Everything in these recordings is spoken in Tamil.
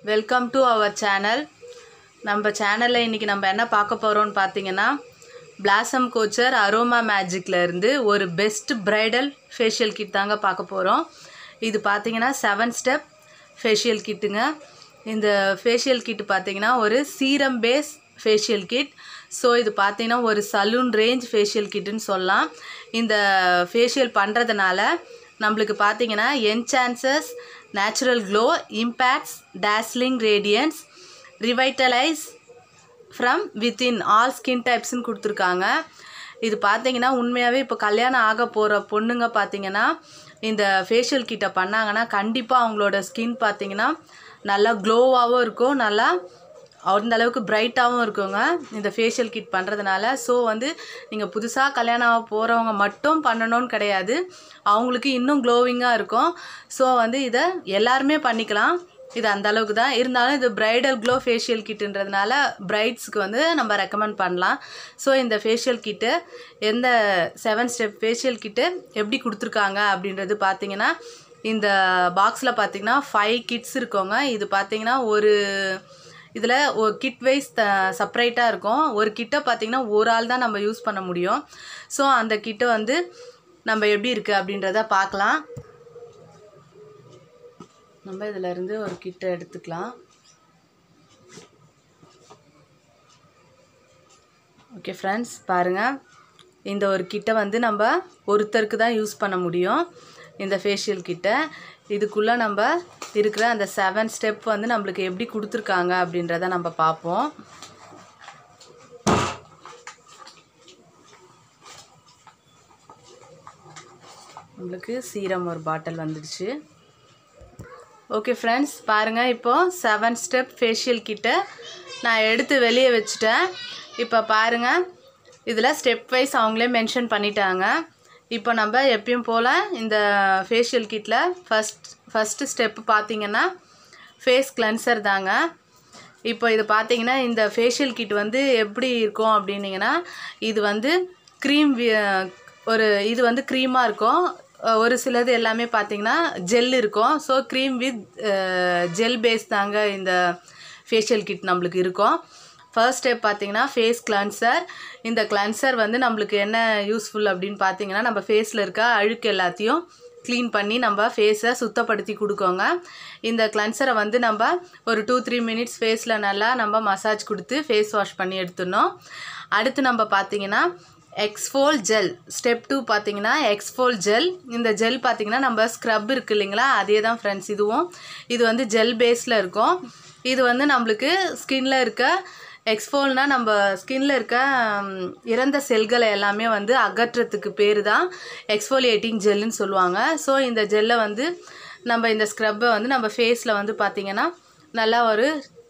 Welcome to our channel. நம்ம சேனலில் இன்றைக்கி நம்ம என்ன பார்க்க போகிறோம்னு பார்த்தீங்கன்னா, பிளாசம் கோச்சர் அரோமா மேஜிக்கில் இருந்து ஒரு பெஸ்ட் பிரைடல் ஃபேஷியல் கிட் தாங்க பார்க்க போகிறோம். இது பார்த்தீங்கன்னா 7 ஸ்டெப் ஃபேஷியல் கிட்டுங்க. இந்த ஃபேஷியல் கிட் பார்த்தீங்கன்னா ஒரு serum base facial kit. So இது பார்த்தீங்கன்னா ஒரு சலூன் ரேஞ்ச் ஃபேஷியல் கிட்டுன்னு சொல்லலாம். இந்த ஃபேஷியல் பண்ணுறதுனால நம்மளுக்கு பார்த்தீங்கன்னா enhances, natural glow, impacts, dazzling radiance, revitalize from within all skin டைப்ஸ்ன்னு கொடுத்துருக்காங்க. இது பார்த்தீங்கன்னா உண்மையாகவே இப்போ கல்யாணம் ஆக போகிற பொண்ணுங்க பார்த்தீங்கன்னா இந்த ஃபேஷியல் கிட்டை பண்ணாங்கன்னா கண்டிப்பாக அவங்களோட ஸ்கின் பார்த்தீங்கன்னா நல்லா க்ளோவாகவும் இருக்கும், நல்லா அந்த அளவுக்கு பிரைட்டாகவும் இருக்குங்க இந்த ஃபேஷியல் கிட் பண்ணுறதுனால. ஸோ நீங்கள் புதுசாக கல்யாணம் ஆக போகிறவங்க மட்டும் பண்ணணும்னு கிடையாது, அவங்களுக்கு இன்னும் க்ளோவிங்காக இருக்கும். ஸோ இதை எல்லாருமே பண்ணிக்கலாம். இது அந்த அளவுக்கு தான் இருந்தாலும் இது பிரைடல் க்ளோ ஃபேஷியல் கிட்டுன்றதுனால பிரைட்ஸுக்கு நம்ம ரெக்கமெண்ட் பண்ணலாம். ஸோ இந்த ஃபேஷியல் கிட்டு எந்த 7 ஸ்டெப் ஃபேஷியல் கிட்டு எப்படி கொடுத்துருக்காங்க அப்படின்றது பார்த்தீங்கன்னா, இந்த பாக்ஸில் பார்த்தீங்கன்னா 5 கிட்ஸ் இருக்கோங்க. இது பார்த்தீங்கன்னா ஒரு இதில் ஒரு கிட் வைஸ் செப்பரேட்டாக இருக்கும். ஒரு கிட்டை பார்த்திங்கன்னா ஒரு ஆள் தான் நம்ம யூஸ் பண்ண முடியும். ஸோ அந்த கிட்டை நம்ம எப்படி இருக்குது அப்படின்றத பார்க்கலாம். நம்ம இதிலேருந்து ஒரு கிட்டை எடுத்துக்கலாம். ஓகே ஃப்ரெண்ட்ஸ், பாருங்கள், இந்த ஒரு கிட்டை நம்ம ஒருத்தருக்கு தான் யூஸ் பண்ண முடியும் இந்த ஃபேஷியல் கிட்டை. இதுக்குள்ளே நம்ம இருக்கிற அந்த 7 ஸ்டெப் நம்மளுக்கு எப்படி கொடுத்துருக்காங்க அப்படின்றத நம்ம பார்ப்போம். நம்மளுக்கு சீரம் ஒரு பாட்டில் வந்துடுச்சு. ஓகே ஃப்ரெண்ட்ஸ், பாருங்கள், இப்போது 7 ஸ்டெப் ஃபேஷியல் கிட்டை நான் எடுத்து வெளியே வச்சுட்டேன். இப்போ பாருங்கள், இதில் ஸ்டெப் வைஸ் அவங்களே மென்ஷன் பண்ணிட்டாங்க. இப்போ நம்ம எப்பயும் போல் இந்த ஃபேஷியல் கிட்டில் ஃபஸ்ட்டு ஸ்டெப்பு பார்த்திங்கன்னா ஃபேஸ் கிளென்சர் தாங்க. இப்போ இது பார்த்திங்கன்னா இந்த ஃபேஷியல் கிட் எப்படி இருக்கும் அப்படின்னிங்கன்னா, இது க்ரீம் இது க்ரீமாக இருக்கும். ஒரு சிலது எல்லாமே பார்த்திங்கன்னா ஜெல் இருக்கும். So cream with gel base தாங்க இந்த ஃபேஷியல் கிட் நம்மளுக்கு இருக்கும். ஃபர்ஸ்ட் ஸ்டெப் பார்த்திங்கன்னா ஃபேஸ் கிளென்சர். இந்த கிளென்சர் நம்மளுக்கு என்ன யூஸ்ஃபுல் அப்படின்னு பார்த்தீங்கன்னா, நம்ம ஃபேஸில் இருக்க அழுக்கு எல்லாத்தையும் க்ளீன் பண்ணி நம்ம ஃபேஸை சுத்தப்படுத்தி கொடுக்கோங்க. இந்த கிளென்சரை நம்ம ஒரு 2-3 மினிட்ஸ் ஃபேஸில் நல்லா நம்ம மசாஜ் கொடுத்து ஃபேஸ் வாஷ் பண்ணி எடுத்துடணும். அடுத்து நம்ம பார்த்திங்கன்னா எக்ஸ்ஃபோல் ஜெல். ஸ்டெப் 2 பார்த்திங்கன்னா எக்ஸ்ஃபோல் ஜெல். இந்த ஜெல் பார்த்திங்கன்னா நம்ம ஸ்க்ரப் இருக்குது இல்லைங்களா, அதே தான் ஃப்ரெண்ட்ஸ். இது ஜெல் பேஸில் இருக்கும். இது நம்மளுக்கு ஸ்கின்னில் இருக்க எக்ஸ்ஃபோல்னால் நம்ம ஸ்கின்னில் இருக்க இறந்த செல்களை எல்லாமே அகற்றத்துக்கு பேர் தான் எக்ஸ்ஃபோலியேட்டிங் ஜெல்லுன்னு சொல்லுவாங்க. ஸோ இந்த ஜெல்லை நம்ம இந்த ஸ்க்ரப்பை நம்ம ஃபேஸில் பார்த்திங்கன்னா நல்லா ஒரு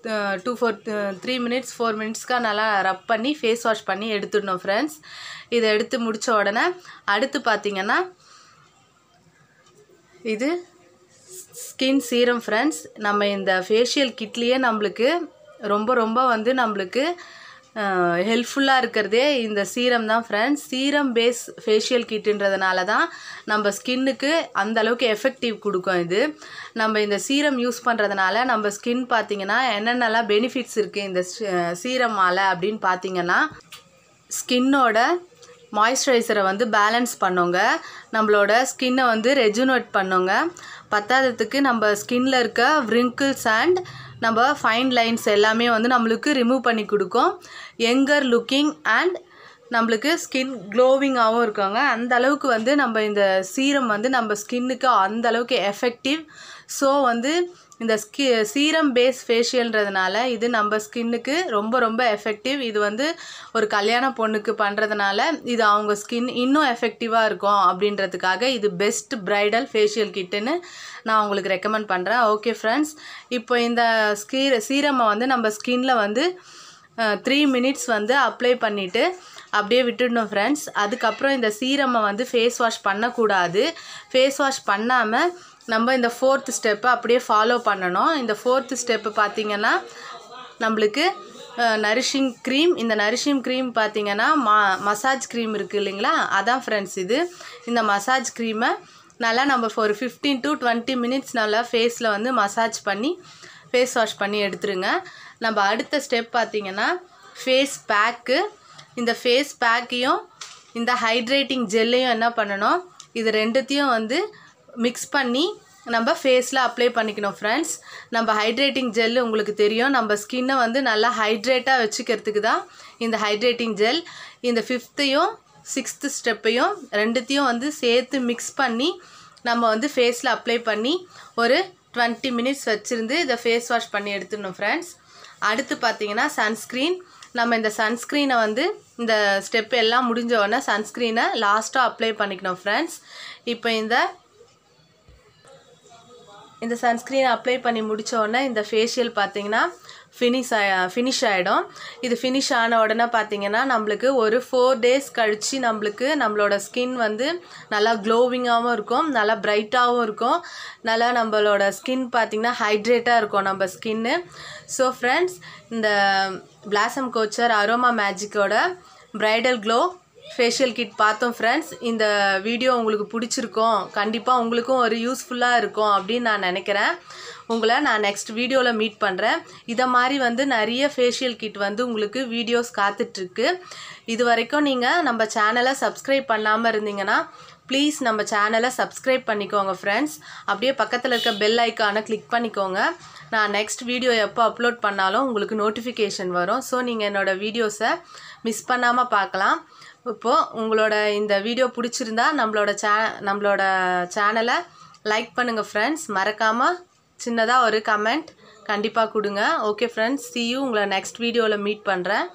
3 மினிட்ஸ் 4 மினிட்ஸ்க்காக நல்லா ரப் பண்ணி ஃபேஸ் வாஷ் பண்ணி எடுத்துடணும் ஃப்ரெண்ட்ஸ். இதை எடுத்து முடித்த உடனே அடுத்து பார்த்திங்கன்னா இது ஸ்கின் சீரம் ஃப்ரெண்ட்ஸ். நம்ம இந்த ஃபேஷியல் கிட்லேயே நம்மளுக்கு ரொம்ப நம்மளுக்கு ஹெல்ப்ஃபுல்லாக இருக்கிறதே இந்த சீரம் தான் ஃப்ரெண்ட்ஸ். சீரம் பேஸ் ஃபேஷியல் கிட்டுன்றதுனால தான் நம்ம ஸ்கின்னுக்கு அந்தளவுக்கு எஃபெக்டிவ் கொடுக்கும். இது நம்ம இந்த சீரம் யூஸ் பண்ணுறதுனால நம்ம ஸ்கின் பார்த்திங்கன்னா என்னென்னலாம் பெனிஃபிட்ஸ் இருக்குது இந்த சீரமால் அப்படின்னு பார்த்திங்கன்னா, ஸ்கின்னோட மாய்ஸ்சரைசரை பேலன்ஸ் பண்ணுங்க, நம்மளோட ஸ்கின்னை ரெஜுனேட் பண்ணுங்க. பத்தாததுக்கு நம்ம ஸ்கின்னில் இருக்க wrinkles அண்ட் நம்ம ஃபைன் லைன்ஸ் எல்லாமே நம்மளுக்கு ரிமூவ் பண்ணி கொடுக்கும். யங்கர் லுக்கிங் அண்ட் நம்மளுக்கு ஸ்கின் க்ளோவிங்காகவும் இருக்காங்க. அந்த அளவுக்கு நம்ம இந்த சீரம் நம்ம ஸ்கின்னுக்கு அந்த அளவுக்கு எஃபெக்டிவ். ஸோ இந்த சீரம் பேஸ் ஃபேஷியல்ன்றதுனால இது நம்ம ஸ்கின்னுக்கு ரொம்ப எஃபெக்டிவ். இது ஒரு கல்யாண பொண்ணுக்கு பண்ணுறதுனால இது அவங்க ஸ்கின் இன்னும் எஃபெக்டிவாக இருக்கும் அப்படின்றதுக்காக இது பெஸ்ட் பிரைடல் ஃபேஷியல் கிட்டுன்னு நான் உங்களுக்கு ரெக்கமெண்ட் பண்ணுறேன். ஓகே ஃப்ரெண்ட்ஸ், இப்போ இந்த சீரமை நம்ம ஸ்கின்னில் 3 மினிட்ஸ் அப்ளை பண்ணிவிட்டு அப்படியே விட்டுடணும் ஃப்ரெண்ட்ஸ். அதுக்கப்புறம் இந்த சீரமை ஃபேஸ் வாஷ் பண்ணக்கூடாது. ஃபேஸ் வாஷ் பண்ணாமல் நம்ம இந்த 4th ஸ்டெப்பை அப்படியே ஃபாலோ பண்ணணும். இந்த 4th ஸ்டெப்பு பார்த்திங்கன்னா நம்மளுக்கு நரிஷிங் க்ரீம். இந்த நரிஷிங் க்ரீம் பார்த்திங்கன்னா மசாஜ் க்ரீம் இருக்குது இல்லைங்களா, அதான் ஃப்ரெண்ட்ஸ் இந்த மசாஜ் க்ரீமை நல்லா நம்ம ஒரு 15 to 20 மினிட்ஸ் நல்லா ஃபேஸில் மசாஜ் பண்ணி ஃபேஸ் வாஷ் பண்ணி எடுத்துருங்க. நம்ம அடுத்த ஸ்டெப் பார்த்திங்கன்னா ஃபேஸ் பேக்கு. இந்த ஃபேஸ் பேக்கையும் இந்த ஹைட்ரேட்டிங் ஜெல்லையும் என்ன பண்ணணும், இது ரெண்டுத்தையும் வந்து மிக்ஸ் பண்ணி நம்ம ஃபேஸில் அப்ளை பண்ணிக்கணும் ஃப்ரெண்ட்ஸ். நம்ம ஹைட்ரேட்டிங் ஜெல் உங்களுக்கு தெரியும், நம்ம ஸ்கின்னை வந்து நல்லா ஹைட்ரேட்டாக வச்சுக்கிறதுக்கு தான் இந்த ஹைட்ரேட்டிங் ஜெல். இந்த 5th-யும் 6th ஸ்டெப்பையும் ரெண்டுத்தையும் வந்து சேர்த்து மிக்ஸ் பண்ணி நம்ம வந்து ஃபேஸில் அப்ளை பண்ணி ஒரு 20 minutes வச்சுருந்து இதை ஃபேஸ் வாஷ் பண்ணி எடுத்துடணும் ஃப்ரெண்ட்ஸ். அடுத்து பார்த்திங்கன்னா சன்ஸ்க்ரீன். நம்ம இந்த சன்ஸ்க்ரீனை வந்து இந்த ஸ்டெப் எல்லாம் முடிஞ்ச உடனே சன்ஸ்க்ரீனை லாஸ்ட்டாக அப்ளை பண்ணிக்கணும் ஃப்ரெண்ட்ஸ். இப்போ இந்த சன்ஸ்க்ரீனை அப்ளை பண்ணி முடித்த உடனே இந்த ஃபேஷியல் பார்த்திங்கன்னா ஃபினிஷ் ஆகிடும். இது ஃபினிஷ் ஆன உடனே பார்த்திங்கன்னா நம்மளுக்கு ஒரு 4 days கழித்து நம்மளோட ஸ்கின் வந்து நல்லா க்ளோவிங்காகவும் இருக்கும், நல்லா பிரைட்டாகவும் இருக்கும், நல்லா நம்மளோட ஸ்கின் பார்த்திங்கன்னா ஹைட்ரேட்டாக இருக்கும் நம்ம ஸ்கின்னு. ஸோ ஃப்ரெண்ட்ஸ், இந்த பிளாசம் கோச்சர் அரோமா மேஜிக்கோட பிரைடல் க்ளோ ஃபேஷியல் கிட் பார்த்தோம் ஃப்ரெண்ட்ஸ். இந்த வீடியோ உங்களுக்கு பிடிச்சிருக்கும், கண்டிப்பாக உங்களுக்கும் ஒரு யூஸ்ஃபுல்லாக இருக்கும் அப்படின்னு நான் நினைக்கிறேன். உங்களை நான் நெக்ஸ்ட் வீடியோவில் மீட் பண்ணுறேன். இதை மாதிரி வந்து நிறைய ஃபேஷியல் கிட் வந்து உங்களுக்கு வீடியோஸ் காத்துட்ருக்கு. இது வரைக்கும் நீங்கள் நம்ம சேனலை சப்ஸ்கிரைப் பண்ணாமல் இருந்தீங்கன்னா ப்ளீஸ் நம்ம சேனலை சப்ஸ்கிரைப் பண்ணிக்கோங்க ஃப்ரெண்ட்ஸ். அப்படியே பக்கத்தில் இருக்க பெல் ஐக்கானை கிளிக் பண்ணிக்கோங்க. நான் நெக்ஸ்ட் வீடியோ எப்போ அப்லோட் பண்ணாலும் உங்களுக்கு நோட்டிஃபிகேஷன் வரும். ஸோ நீங்கள் என்னோடய வீடியோஸை மிஸ் பண்ணாமல் பார்க்கலாம். இப்போது உங்களோட இந்த வீடியோ பிடிச்சிருந்தா நம்மளோட சேனலை லைக் பண்ணுங்கள் ஃப்ரெண்ட்ஸ். மறக்காமல் சின்னதாக ஒரு கமெண்ட் கண்டிப்பாக கொடுங்க. Okay friends, see you. உங்களை நெக்ஸ்ட் வீடியோவில் மீட் பண்ணுறேன்.